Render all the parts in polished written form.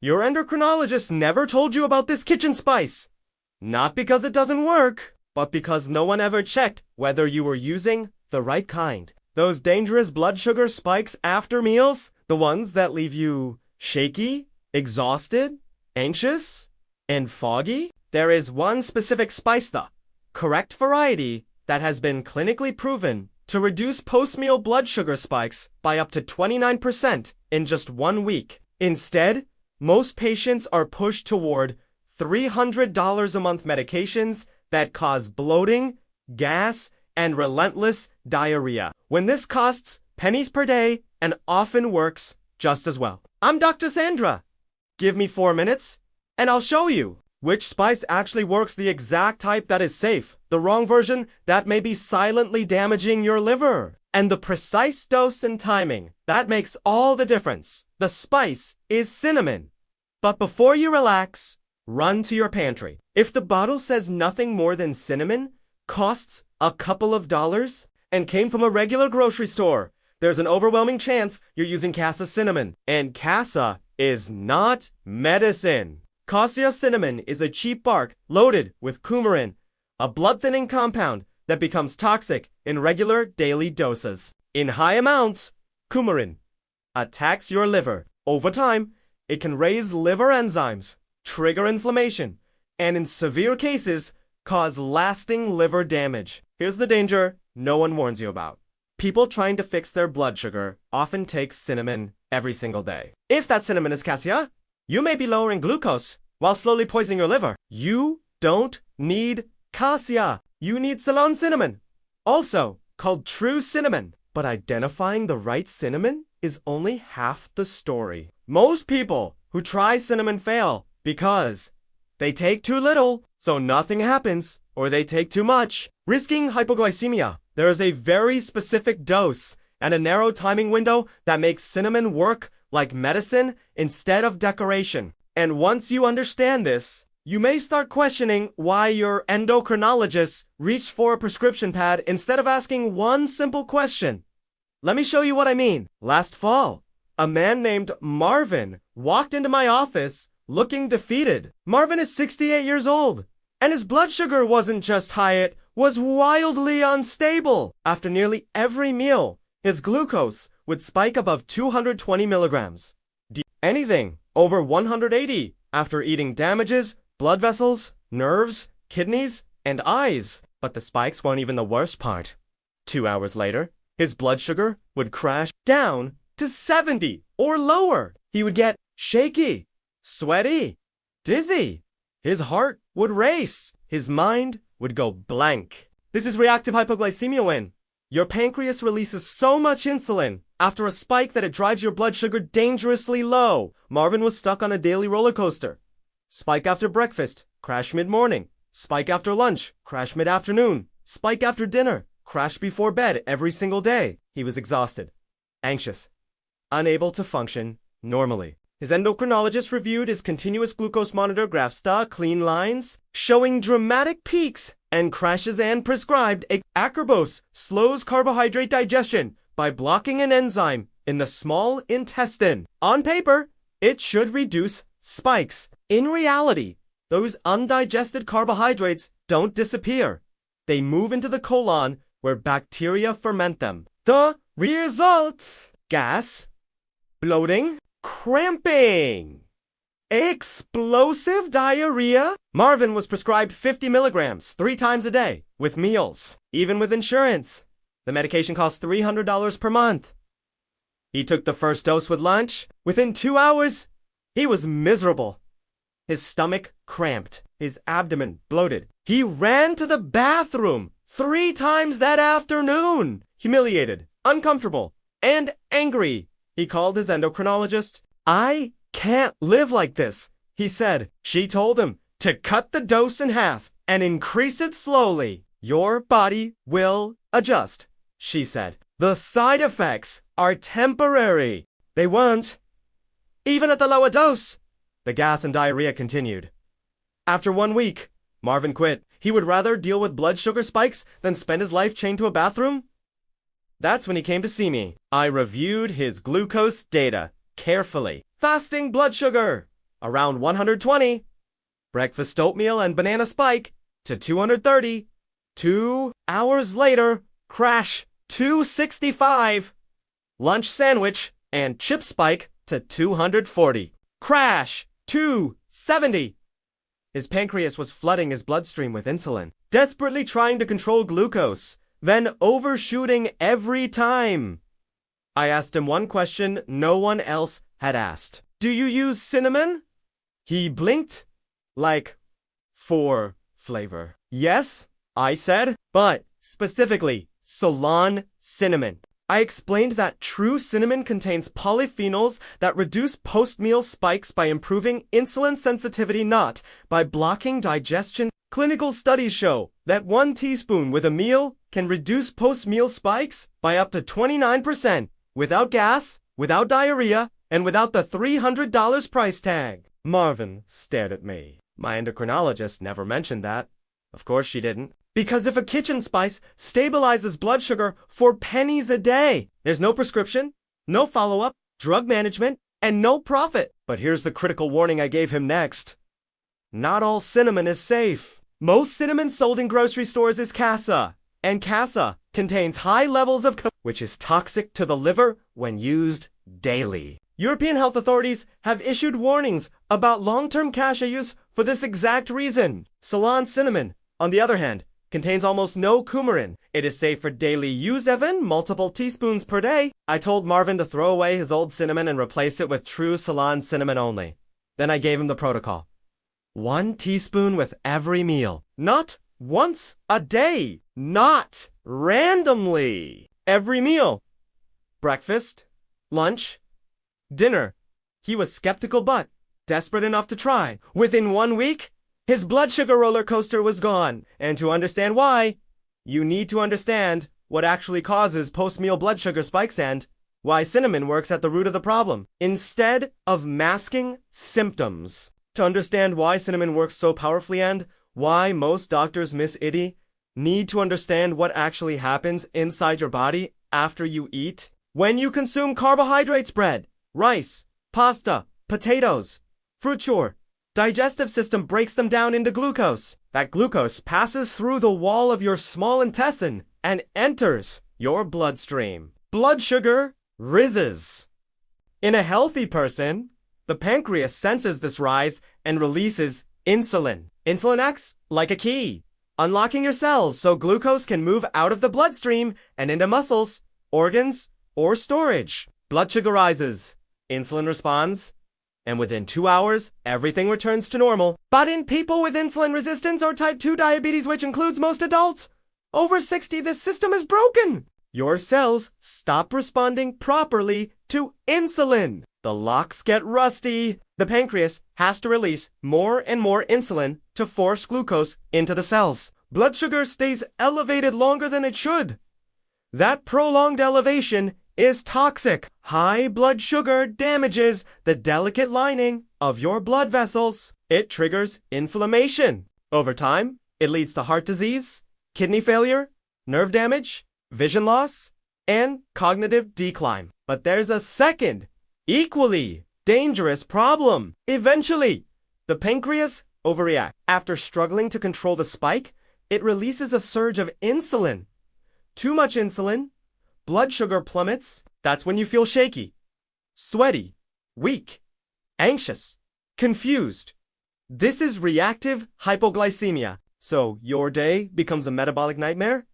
Your endocrinologist never told you about this kitchen spice. Not because it doesn't work, but because no one ever checked whether you were using the right kind. Those dangerous blood sugar spikes after meals, the ones that leave you shaky, exhausted, anxious, and foggy. There is one specific spice, the correct variety, that has been clinically proven to reduce post-meal blood sugar spikes by up to 29% in just 1 week. Instead, most patients are pushed toward $300 a month medications that cause bloating, gas, and relentless diarrhea, when this costs pennies per day and often works just as well. I'm Dr. Sandra. Give me 4 minutes, and I'll show you which spice actually works, the exact type that is safe, the wrong version that may be silently damaging your liver, and the precise dose and timing that makes all the difference. The spice is cinnamon. But before you relax, run to your pantry. If the bottle says nothing more than cinnamon, costs a couple of dollars, and came from a regular grocery store, there's an overwhelming chance you're using Cassia cinnamon. And Cassia is not medicine. Cassia cinnamon is a cheap bark loaded with coumarin, a blood-thinning compound that becomes toxic in regular daily doses. In high amounts, coumarin attacks your liver. Over time, it can raise liver enzymes, trigger inflammation, and in severe cases, cause lasting liver damage. Here's the danger no one warns you about. People trying to fix their blood sugar often take cinnamon every single day. If that cinnamon is Cassia, you may be lowering glucose while slowly poisoning your liver. You don't need Cassia. You need Ceylon cinnamon, also called true cinnamon. But identifying the right cinnamon is only half the story. Most people who try cinnamon fail because they take too little, so nothing happens, or they take too much, risking hypoglycemia. There is a very specific dose and a narrow timing window that makes cinnamon work like medicine instead of decoration. And once you understand this, you may start questioning why your endocrinologist reached for a prescription pad instead of asking one simple question. Let me show you what I mean. Last fall, a man named Marvin walked into my office looking defeated. Marvin is 68 years old, and his blood sugar wasn't just high, it was wildly unstable. After nearly every meal, his glucose would spike above 220 milligrams. Anything over 180 after eating damages blood vessels, nerves, kidneys, and eyes. But the spikes weren't even the worst part. 2 hours later, his blood sugar would crash down to 70 or lower. He would get shaky, sweaty, dizzy. His heart would race. His mind would go blank. This is reactive hypoglycemia when your pancreas releases so much insulin after a spike that it drives your blood sugar dangerously low. Marvin was stuck on a daily roller coaster. Spike after breakfast, crash mid-morning. Spike after lunch, crash mid-afternoon. Spike after dinner, crash before bed every single day. He was exhausted, anxious, unable to function normally. His endocrinologist reviewed his continuous glucose monitor graphs, the clean lines, showing dramatic peaks and crashes, and prescribed Acarbose slows carbohydrate digestion by blocking an enzyme in the small intestine. On paper, it should reduce spikes. In reality, those undigested carbohydrates don't disappear. They move into the colon where bacteria ferment them. The result: gas, bloating, cramping, explosive diarrhea. Marvin was prescribed 50 milligrams 3 times a day with meals. Even with insurance, the medication cost $300 per month. He took the first dose with lunch. Within 2 hours, he was miserable. His stomach cramped, his abdomen bloated. He ran to the bathroom 3 times that afternoon. Humiliated, uncomfortable, and angry, he called his endocrinologist. "I can't live like this," he said. She told him to cut the dose in half and increase it slowly. "Your body will adjust," she said. "The side effects are temporary." They weren't. Even at the lower dose, the gas and diarrhea continued. After 1 week, Marvin quit. He would rather deal with blood sugar spikes than spend his life chained to a bathroom. That's when he came to see me. I reviewed his glucose data carefully. Fasting blood sugar, around 120. Breakfast oatmeal and banana spike to 230. 2 hours later, crash, 265. Lunch sandwich and chip spike to 240. Crash, 270. His pancreas was flooding his bloodstream with insulin, desperately trying to control glucose, then overshooting every time. I asked him one question no one else had asked. Do you use cinnamon? He blinked, like, for flavor. Yes, I said, but specifically, Ceylon cinnamon. I explained that true cinnamon contains polyphenols that reduce post-meal spikes by improving insulin sensitivity, not by blocking digestion. Clinical studies show that 1 teaspoon with a meal can reduce post-meal spikes by up to 29%, without gas, without diarrhea, and without the $300 price tag. Marvin stared at me. My endocrinologist never mentioned that. Of course she didn't. Because if a kitchen spice stabilizes blood sugar for pennies a day, there's no prescription, no follow-up, drug management, and no profit. But here's the critical warning I gave him next. Not all cinnamon is safe. Most cinnamon sold in grocery stores is Cassia, and Cassia contains high levels of which is toxic to the liver when used daily. European health authorities have issued warnings about long-term Cassia use for this exact reason. Ceylon cinnamon, on the other hand, contains almost no coumarin. It is safe for daily use, Evan, multiple teaspoons per day. I told Marvin to throw away his old cinnamon and replace it with true Ceylon cinnamon only. Then I gave him the protocol. 1 teaspoon with every meal. Not once a day. Not randomly. Every meal. Breakfast, lunch, dinner. He was skeptical but desperate enough to try. Within 1 week, his blood sugar roller coaster was gone. And to understand why, you need to understand what actually causes post-meal blood sugar spikes and why cinnamon works at the root of the problem, instead of masking symptoms. To understand why cinnamon works so powerfully and why most doctors miss itty, need to understand what actually happens inside your body after you eat. When you consume carbohydrates, bread, rice, pasta, potatoes, fruit chore, digestive system breaks them down into glucose. That glucose passes through the wall of your small intestine and enters your bloodstream. Blood sugar rises. In a healthy person, the pancreas senses this rise and releases insulin. Insulin acts like a key, unlocking your cells so glucose can move out of the bloodstream and into muscles, organs, or storage. Blood sugar rises. Insulin responds. And within 2 hours, everything returns to normal. But in people with insulin resistance or type 2 diabetes, which includes most adults, over 60, this system is broken. Your cells stop responding properly to insulin. The locks get rusty. The pancreas has to release more and more insulin to force glucose into the cells. Blood sugar stays elevated longer than it should. That prolonged elevation is toxic. High blood sugar damages the delicate lining of your blood vessels. It triggers inflammation. Over time, it leads to heart disease, kidney failure, nerve damage, vision loss, and cognitive decline. But there's a second, equally dangerous problem. Eventually, the pancreas overreacts. After struggling to control the spike, it releases a surge of insulin. Too much insulin, blood sugar plummets. That's when you feel shaky, sweaty, weak, anxious, confused. This is reactive hypoglycemia. So your day becomes a metabolic nightmare?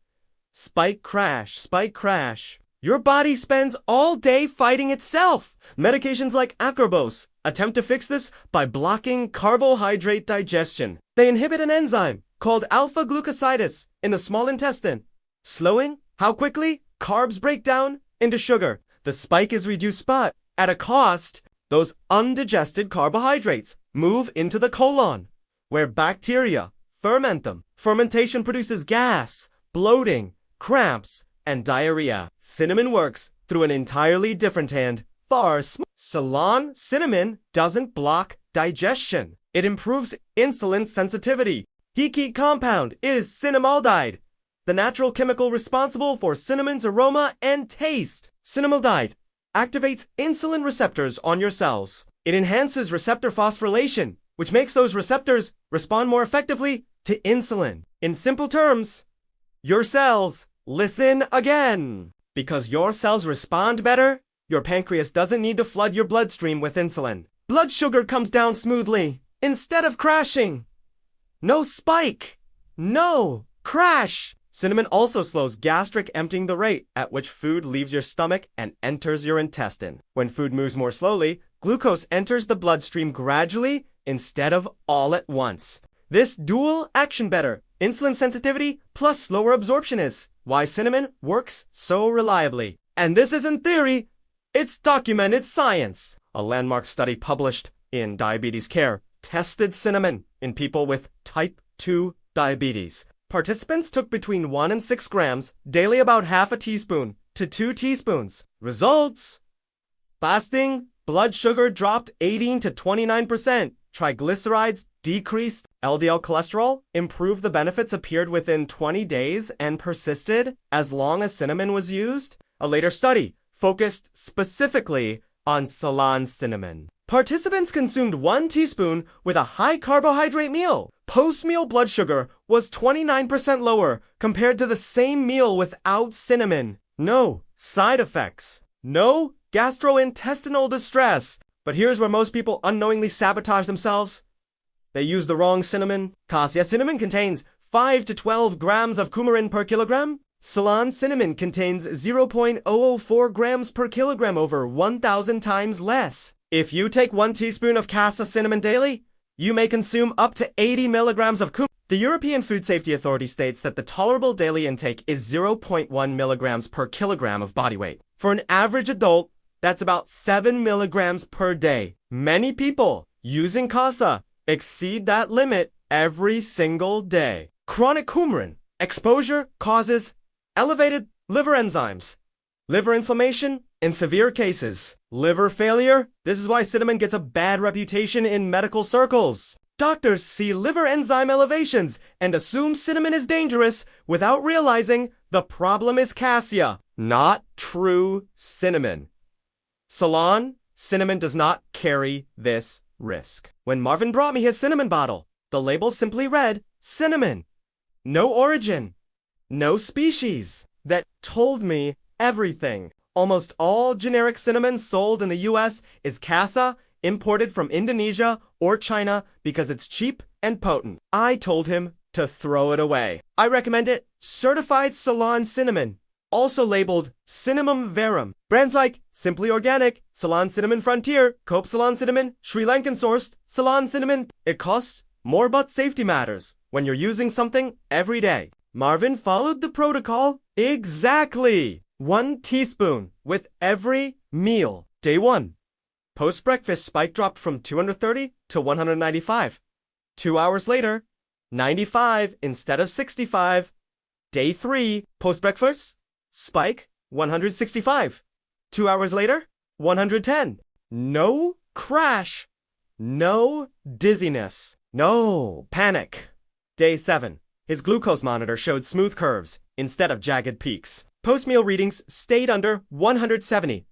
Spike crash, spike crash. Your body spends all day fighting itself. Medications like Acarbose attempt to fix this by blocking carbohydrate digestion. They inhibit an enzyme called alpha-glucosidase in the small intestine, slowing how quickly carbs break down into sugar. The spike is reduced, but at a cost. Those undigested carbohydrates move into the colon, where bacteria ferment them. Fermentation produces gas, bloating, cramps, and diarrhea. Cinnamon works through an entirely different hand. Ceylon cinnamon doesn't block digestion. It improves insulin sensitivity. Key compound is cinnamaldehyde, the natural chemical responsible for cinnamon's aroma and taste. Cinnamaldehyde activates insulin receptors on your cells. It enhances receptor phosphorylation, which makes those receptors respond more effectively to insulin. In simple terms, your cells listen again. Because your cells respond better, your pancreas doesn't need to flood your bloodstream with insulin. Blood sugar comes down smoothly instead of crashing. No spike. No crash. Cinnamon also slows gastric emptying, the rate at which food leaves your stomach and enters your intestine. When food moves more slowly, glucose enters the bloodstream gradually instead of all at once. This dual action better, insulin sensitivity plus slower absorption, is why cinnamon works so reliably. And this isn't theory, it's documented science. A landmark study published in Diabetes Care tested cinnamon in people with type 2 diabetes. Participants took between 1 and 6 grams daily, about half a teaspoon to 2 teaspoons. Results: fasting blood sugar dropped 18 to 29%. Triglycerides decreased. LDL cholesterol improved. The benefits appeared within 20 days and persisted as long as cinnamon was used. A later study focused specifically on Ceylon cinnamon. Participants consumed 1 teaspoon with a high carbohydrate meal. Post-meal blood sugar was 29% lower compared to the same meal without cinnamon. No side effects. No gastrointestinal distress. But here's where most people unknowingly sabotage themselves. They use the wrong cinnamon. Cassia cinnamon contains 5 to 12 grams of coumarin per kilogram. Ceylon cinnamon contains 0.004 grams per kilogram, over 1,000 times less. If you take 1 teaspoon of Cassia cinnamon daily, you may consume up to 80 milligrams of coumarin. The European Food Safety Authority states that the tolerable daily intake is 0.1 milligrams per kilogram of body weight. For an average adult, that's about 7 milligrams per day. Many people using Cassia exceed that limit every single day. Chronic coumarin exposure causes elevated liver enzymes, liver inflammation in severe cases, liver failure. This is why cinnamon gets a bad reputation in medical circles. Doctors see liver enzyme elevations and assume cinnamon is dangerous without realizing the problem is Cassia, not true cinnamon. Ceylon cinnamon does not carry this risk. When Marvin brought me his cinnamon bottle, the label simply read cinnamon. No origin, no species. That told me everything. Almost all generic cinnamon sold in the US is Cassia, imported from Indonesia or China because it's cheap and potent. I told him to throw it away. I recommend it. Certified Ceylon cinnamon, also labeled Cinnamon Verum. Brands like Simply Organic, Ceylon Cinnamon Frontier, Cope Ceylon Cinnamon, Sri Lankan sourced Ceylon Cinnamon. It costs more, but safety matters when you're using something every day. Marvin followed the protocol exactly. 1 teaspoon with every meal. Day 1. Post-breakfast spike dropped from 230 to 195. 2 hours later, 95 instead of 65. Day 3. Post-breakfast spike 165. 2 hours later, 110. No crash. No dizziness. No panic. Day 7. His glucose monitor showed smooth curves instead of jagged peaks. Post-meal readings stayed under 170.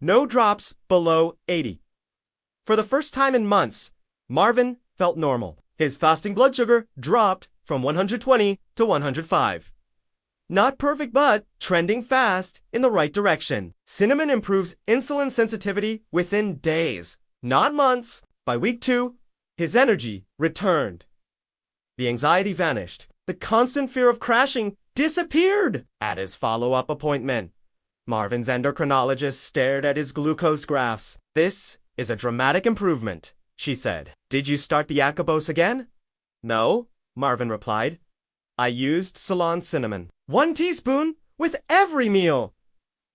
No drops below 80. For the first time in months, Marvin felt normal. His fasting blood sugar dropped from 120 to 105. Not perfect, but trending fast in the right direction. Cinnamon improves insulin sensitivity within days, not months. By week 2, his energy returned. The anxiety vanished. The constant fear of crashing disappeared. At his follow-up appointment, Marvin's endocrinologist stared at his glucose graphs. "This is a dramatic improvement," she said. "Did you start the Acarbose again?" "No," Marvin replied. "I used Ceylon cinnamon. 1 teaspoon with every meal."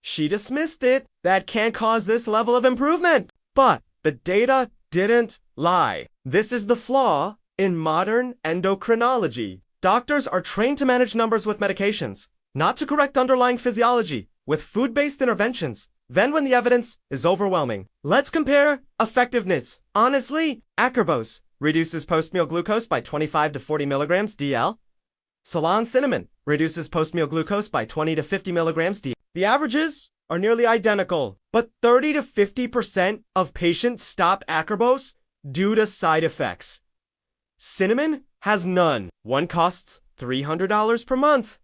She dismissed it. That can't cause this level of improvement. But the data didn't lie. This is the flaw in modern endocrinology. Doctors are trained to manage numbers with medications, not to correct underlying physiology with food-based interventions. Then when the evidence is overwhelming, let's compare effectiveness. Honestly, Acarbose reduces post-meal glucose by 25 to 40 milligrams DL. Ceylon cinnamon reduces post-meal glucose by 20 to 50 milligrams DL. The averages are nearly identical, but 30 to 50% of patients stop Acarbose due to side effects. Cinnamon has none. One costs $300 per month.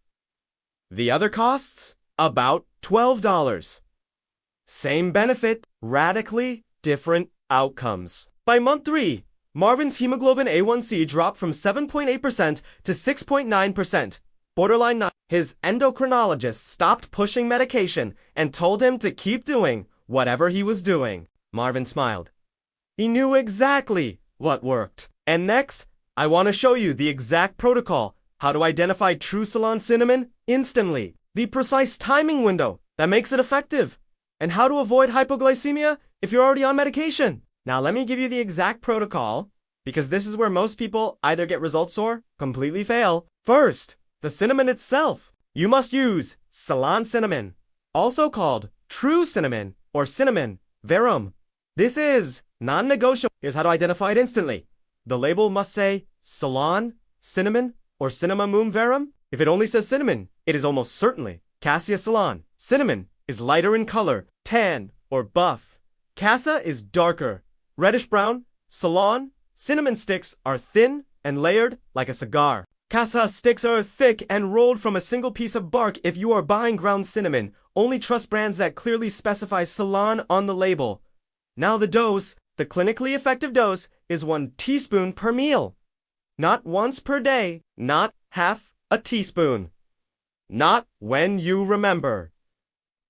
The other costs about $12. Same benefit, radically different outcomes. By month 3, Marvin's hemoglobin A1C dropped from 7.8% to 6.9%. Borderline not. His endocrinologist stopped pushing medication and told him to keep doing whatever he was doing. Marvin smiled. He knew exactly what worked. And next, I want to show you the exact protocol, how to identify true Ceylon cinnamon instantly, the precise timing window that makes it effective, and how to avoid hypoglycemia if you're already on medication. Now let me give you the exact protocol, because this is where most people either get results or completely fail. First, the cinnamon itself. You must use Ceylon cinnamon, also called true cinnamon or cinnamon verum. This is non-negotiable. Here's how to identify it instantly. The label must say Ceylon, cinnamon, or cinnamomum verum. If it only says cinnamon, it is almost certainly Cassia Ceylon. Cinnamon is lighter in color, tan or buff. Cassia is darker, reddish brown. Ceylon, cinnamon sticks are thin and layered like a cigar. Cassia sticks are thick and rolled from a single piece of bark. If you are buying ground cinnamon, only trust brands that clearly specify Ceylon on the label. Now the dose, the clinically effective dose, is 1 teaspoon per meal. Not once per day, not half a teaspoon. Not when you remember.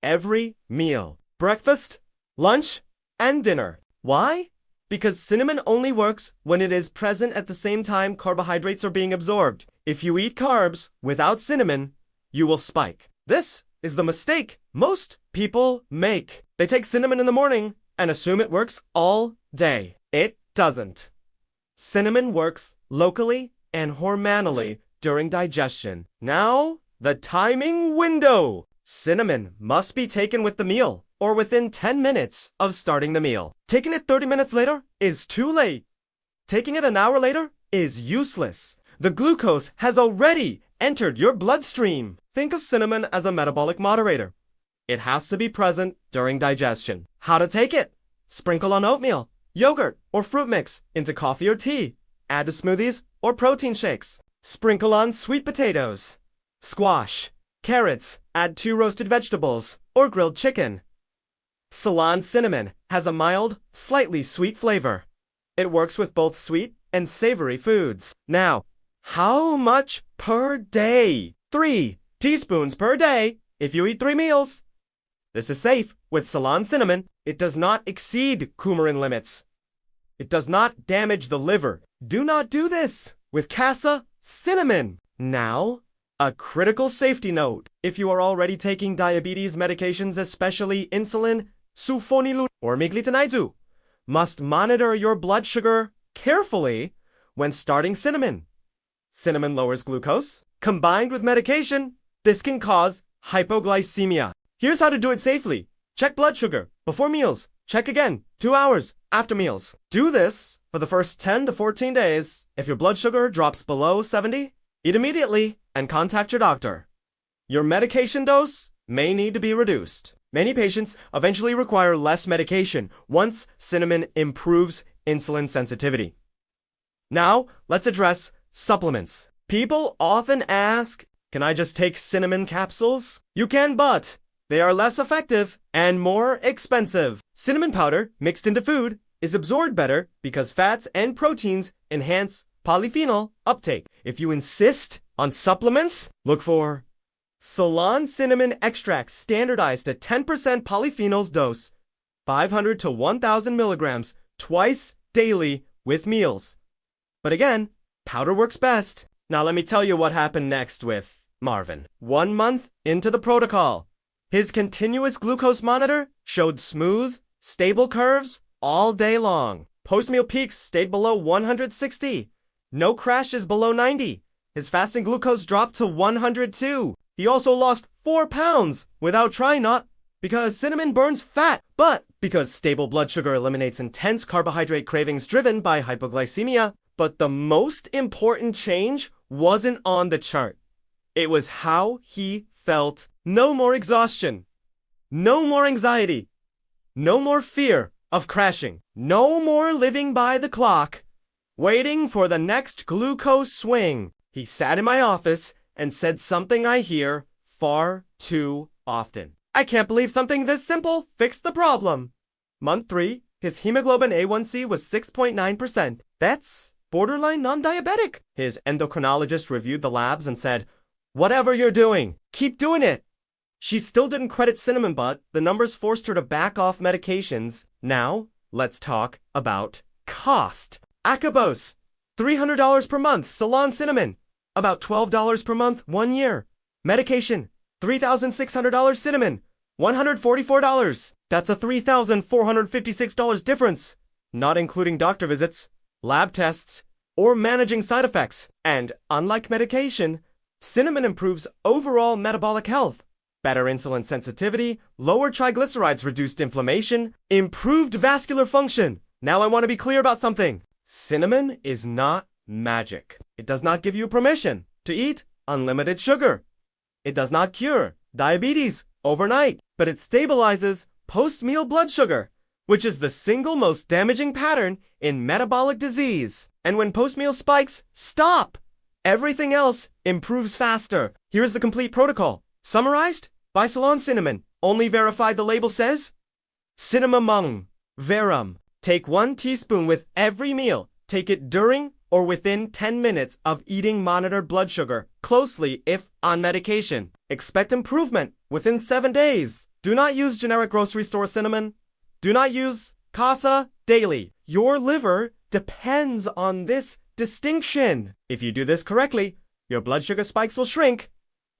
Every meal. Breakfast, lunch, and dinner. Why? Because cinnamon only works when it is present at the same time carbohydrates are being absorbed. If you eat carbs without cinnamon, you will spike. This is the mistake most people make. They take cinnamon in the morning and assume it works all day. It doesn't. Cinnamon works locally and hormonally during digestion. Now, the timing window. Cinnamon must be taken with the meal or within 10 minutes of starting the meal. Taking it 30 minutes later is too late. Taking it an hour later is useless. The glucose has already entered your bloodstream. Think of cinnamon as a metabolic moderator. It has to be present during digestion. How to take it? Sprinkle on oatmeal, yogurt, or fruit mix into coffee or tea. Add to smoothies or protein shakes. Sprinkle on sweet potatoes, squash, carrots. Add 2 roasted vegetables or grilled chicken. Ceylon cinnamon has a mild, slightly sweet flavor. It works with both sweet and savory foods. Now, how much per day? 3 teaspoons per day if you eat 3 meals. This is safe with Ceylon cinnamon. It does not exceed Coumarin limits. It does not damage the liver. Do not do this with Cassia cinnamon. Now, a critical safety note. If you are already taking diabetes medications, especially insulin, sulfonylurea, or miglitinides, must monitor your blood sugar carefully when starting cinnamon. Cinnamon lowers glucose. Combined with medication, this can cause hypoglycemia. Here's how to do it safely. Check blood sugar before meals. Check again 2 hours after meals. Do this for the first 10 to 14 days. If your blood sugar drops below 70, eat immediately and contact your doctor. Your medication dose may need to be reduced. Many patients eventually require less medication once cinnamon improves insulin sensitivity. Now, let's address supplements. People often ask, can I just take cinnamon capsules? You can, but they are less effective and more expensive. Cinnamon powder mixed into food is absorbed better because fats and proteins enhance polyphenol uptake. If you insist on supplements, look for Ceylon cinnamon extract standardized to 10% polyphenols dose, 500 to 1,000 milligrams twice daily with meals. But again, powder works best. Now let me tell you what happened next with Marvin. 1 month into the protocol, his continuous glucose monitor showed smooth, stable curves all day long. Post-meal peaks stayed below 160. No crashes below 90. His fasting glucose dropped to 102. He also lost 4 pounds without trying, not because cinnamon burns fat, but because stable blood sugar eliminates intense carbohydrate cravings driven by hypoglycemia. But the most important change wasn't on the chart. It was how he felt. No more exhaustion. No more anxiety. No more fear of crashing. No more living by the clock, waiting for the next glucose swing. He sat in my office and said something I hear far too often. I can't believe something this simple fixed the problem. Month 3, his hemoglobin A1C was 6.9%. That's borderline non-diabetic. His endocrinologist reviewed the labs and said, "Whatever you're doing, keep doing it." She still didn't credit cinnamon, but the numbers forced her to back off medications. Now, let's talk about cost. Acarbose, $300 per month. Ceylon cinnamon, about $12 per month, 1 year. Medication, $3,600 cinnamon, $144. That's a $3,456 difference, not including doctor visits, lab tests, or managing side effects. And unlike medication, cinnamon improves overall metabolic health. Better insulin sensitivity, lower triglycerides, reduced inflammation, improved vascular function. Now I want to be clear about something. Cinnamon is not magic. It does not give you permission to eat unlimited sugar. It does not cure diabetes overnight, but it stabilizes post-meal blood sugar, which is the single most damaging pattern in metabolic disease. And when post-meal spikes stop, everything else improves faster. Here's the complete protocol. Summarized by Ceylon Cinnamon. Only verified the label says. Cinnamomum verum. Take 1 teaspoon with every meal. Take it during or within 10 minutes of eating. Monitored blood sugar closely if on medication. Expect improvement within 7 days. Do not use generic grocery store cinnamon. Do not use Cassia daily. Your liver depends on this distinction. If you do this correctly, your blood sugar spikes will shrink.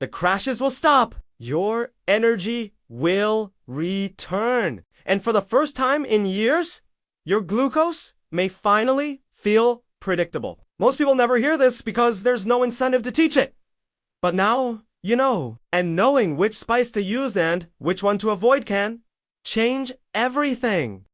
The crashes will stop. Your energy will return. And for the first time in years, your glucose may finally feel predictable. Most people never hear this because there's no incentive to teach it. But now you know. And knowing which spice to use and which one to avoid can change everything.